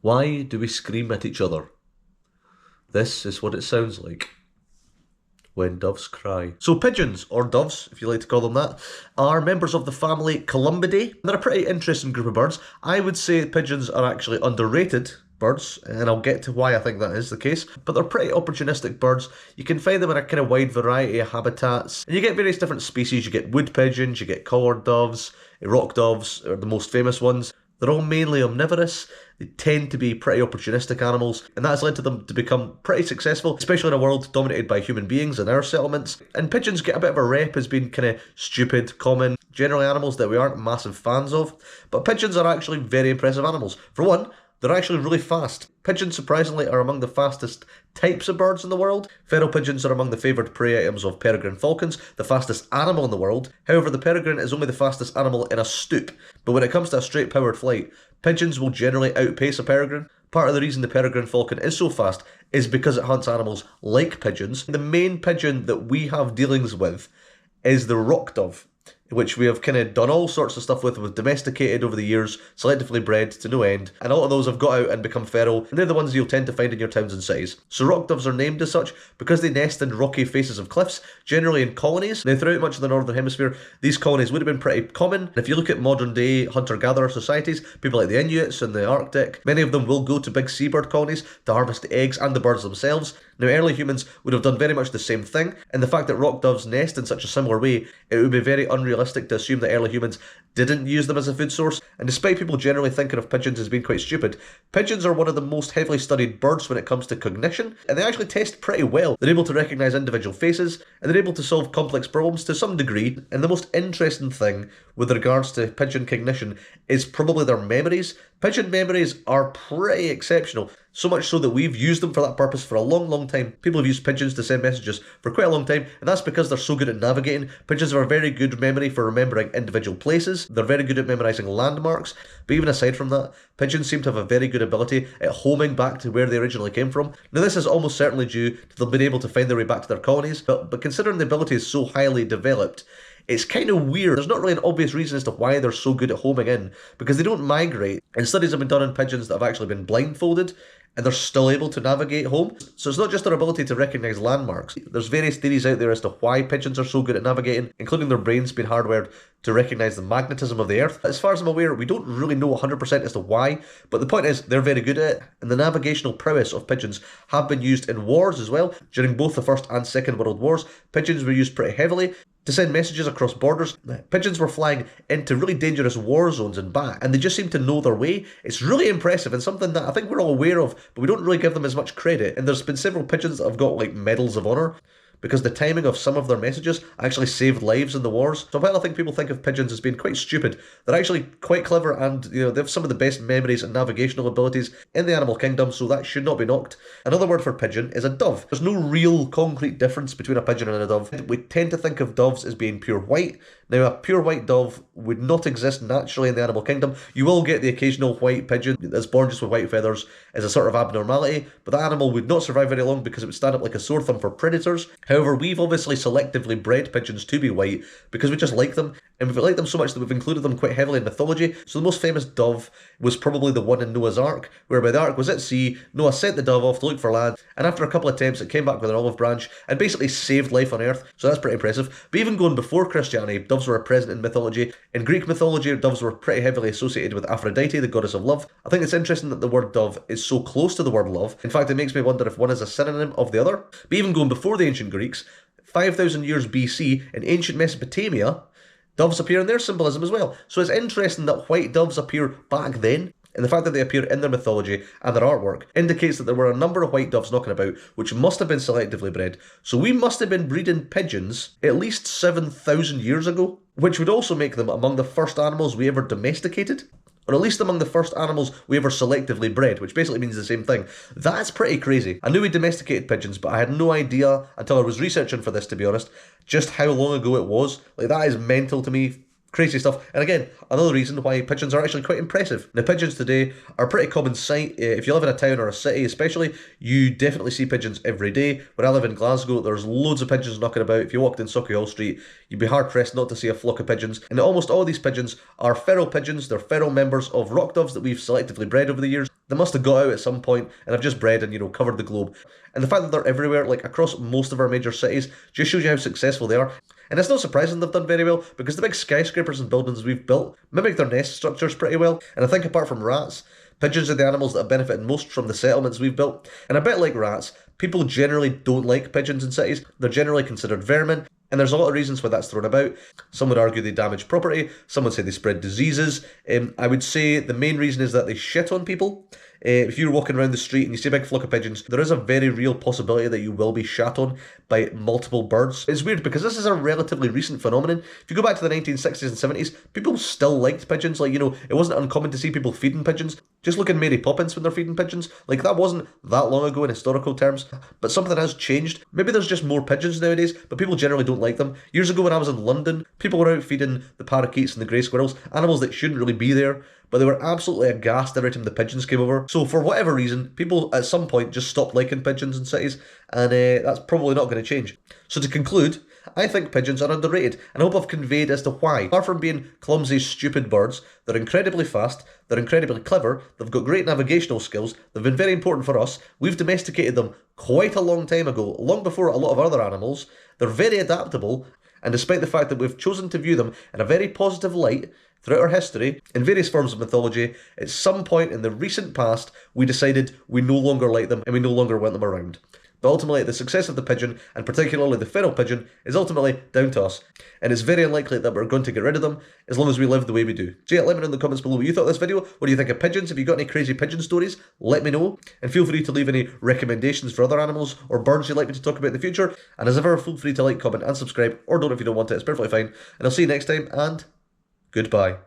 Why do we scream at each other? This is what it sounds like when doves cry. So pigeons, or doves, if you like to call them that, are members of the family Columbidae. They're a pretty interesting group of birds. I would say pigeons are actually underrated birds, and I'll get to why I think that is the case, but they're pretty opportunistic birds. You can find them in a kind of wide variety of habitats, and you get various different species. You get wood pigeons, you get collared doves, rock doves are the most famous ones. They're all mainly omnivorous. They tend to be pretty opportunistic animals, and that has led to them to become pretty successful, especially in a world dominated by human beings and our settlements. And pigeons get a bit of a rep as being kind of stupid, common, generally animals that we aren't massive fans of. But pigeons are actually very impressive animals. For one, they're actually really fast. Pigeons, surprisingly, are among the fastest types of birds in the world. Feral pigeons are among the favoured prey items of peregrine falcons, the fastest animal in the world. However, the peregrine is only the fastest animal in a stoop. But when it comes to a straight powered flight, pigeons will generally outpace a peregrine. Part of the reason the peregrine falcon is so fast is because it hunts animals like pigeons. The main pigeon that we have dealings with is the rock dove, which we have kind of done all sorts of stuff with. We've domesticated over the years, selectively bred to no end, and a lot of those have got out and become feral, and they're the ones you'll tend to find in your towns and cities. So rock doves are named as such because they nest in rocky faces of cliffs, generally in colonies. Now throughout much of the northern hemisphere, these colonies would have been pretty common. And if you look at modern day hunter-gatherer societies, people like the Inuits in the Arctic, many of them will go to big seabird colonies to harvest the eggs and the birds themselves. Now early humans would have done very much the same thing, and the fact that rock doves nest in such a similar way, it would be very unrealistic to assume that early humans didn't use them as a food source. And despite people generally thinking of pigeons as being quite stupid, pigeons are one of the most heavily studied birds when it comes to cognition, and they actually test pretty well. They're able to recognise individual faces, and they're able to solve complex problems to some degree. And the most interesting thing with regards to pigeon cognition is probably their memories. Pigeon memories are pretty exceptional, so much so that we've used them for that purpose for a long, long time. People have used pigeons to send messages for quite a long time, and that's because they're so good at navigating. Pigeons have a very good memory for remembering individual places. They're very good at memorising landmarks, but even aside from that, pigeons seem to have a very good ability at homing back to where they originally came from. Now this is almost certainly due to them being able to find their way back to their colonies, but considering the ability is so highly developed, it's kind of weird. There's not really an obvious reason as to why they're so good at homing in, because they don't migrate. And studies have been done on pigeons that have actually been blindfolded, and they're still able to navigate home. So it's not just their ability to recognise landmarks. There's various theories out there as to why pigeons are so good at navigating, including their brains being hardwired to recognise the magnetism of the earth. As far as I'm aware, we don't really know 100% as to why, but the point is they're very good at it, and the navigational prowess of pigeons have been used in wars as well. During both the First and Second World Wars, pigeons were used pretty heavily to send messages across borders. Pigeons were flying into really dangerous war zones and back, and they just seem to know their way. It's really impressive and something that I think we're all aware of, but we don't really give them as much credit. And there's been several pigeons that have got like medals of honour because the timing of some of their messages actually saved lives in the wars. So while I think people think of pigeons as being quite stupid, they're actually quite clever, and they have some of the best memories and navigational abilities in the animal kingdom, so that should not be knocked. Another word for pigeon is a dove. There's no real concrete difference between a pigeon and a dove. We tend to think of doves as being pure white. Now, a pure white dove would not exist naturally in the animal kingdom. You will get the occasional white pigeon that's born just with white feathers as a sort of abnormality, but that animal would not survive very long because it would stand up like a sore thumb for predators. However, we've obviously selectively bred pigeons to be white because we just like them, and we've liked them so much that we've included them quite heavily in mythology. So the most famous dove was probably the one in Noah's Ark, whereby the Ark was at sea, Noah sent the dove off to look for land, and after a couple of attempts it came back with an olive branch and basically saved life on Earth, so that's pretty impressive. But even going before Christianity, doves were present in mythology. In Greek mythology, doves were pretty heavily associated with Aphrodite, the goddess of love. I think it's interesting that the word dove is so close to the word love. In fact, it makes me wonder if one is a synonym of the other. But even going before the ancient Greeks, 5,000 years BC, in ancient Mesopotamia, doves appear in their symbolism as well. So it's interesting that white doves appear back then, and the fact that they appear in their mythology and their artwork indicates that there were a number of white doves knocking about, which must have been selectively bred. So we must have been breeding pigeons at least 7,000 years ago, which would also make them among the first animals we ever domesticated, or at least among the first animals we ever selectively bred, which basically means the same thing. That's pretty crazy. I knew we domesticated pigeons, but I had no idea until I was researching for this, to be honest, just how long ago it was. Like, that is mental to me. Crazy stuff. And again, another reason why pigeons are actually quite impressive. Now, pigeons today are a pretty common sight. If you live in a town or a city especially, you definitely see pigeons every day. When I live in Glasgow, there's loads of pigeons knocking about. If you walked in Sauchiehall Street, you'd be hard-pressed not to see a flock of pigeons. And almost all these pigeons are feral pigeons. They're feral members of rock doves that we've selectively bred over the years. They must have got out at some point and have just bred and, covered the globe. And the fact that they're everywhere, like across most of our major cities, just shows you how successful they are. And it's not surprising they've done very well, because the big skyscrapers and buildings we've built mimic their nest structures pretty well. And I think apart from rats, pigeons are the animals that have benefited most from the settlements we've built. And a bit like rats, people generally don't like pigeons in cities. They're generally considered vermin, and there's a lot of reasons why that's thrown about. Some would argue they damage property, some would say they spread diseases. I would say the main reason is that they shit on people. If you're walking around the street and you see a big flock of pigeons, there is a very real possibility that you will be shat on by multiple birds. It's weird because this is a relatively recent phenomenon. If you go back to the 1960s and 70s, people still liked pigeons. Like, it wasn't uncommon to see people feeding pigeons. Just look at Mary Poppins when they're feeding pigeons. Like, that wasn't that long ago in historical terms. But something has changed. Maybe there's just more pigeons nowadays, but people generally don't like them. Years ago when I was in London, people were out feeding the parakeets and the grey squirrels, animals that shouldn't really be there, but they were absolutely aghast every time the pigeons came over. So for whatever reason, people at some point just stopped liking pigeons in cities, and that's probably not going to change. So to conclude, I think pigeons are underrated, and I hope I've conveyed as to why. Apart from being clumsy, stupid birds, they're incredibly fast, they're incredibly clever, they've got great navigational skills, they've been very important for us, we've domesticated them quite a long time ago, long before a lot of other animals, they're very adaptable, and despite the fact that we've chosen to view them in a very positive light throughout our history, in various forms of mythology, at some point in the recent past, we decided we no longer like them and we no longer want them around. But ultimately, the success of the pigeon, and particularly the feral pigeon, is ultimately down to us. And it's very unlikely that we're going to get rid of them, as long as we live the way we do. So yeah, let me know in the comments below what you thought of this video. What do you think of pigeons? Have you got any crazy pigeon stories? Let me know. And feel free to leave any recommendations for other animals or birds you'd like me to talk about in the future. And as ever, feel free to like, comment, and subscribe, or don't if you don't want it. It's perfectly fine. And I'll see you next time, and goodbye.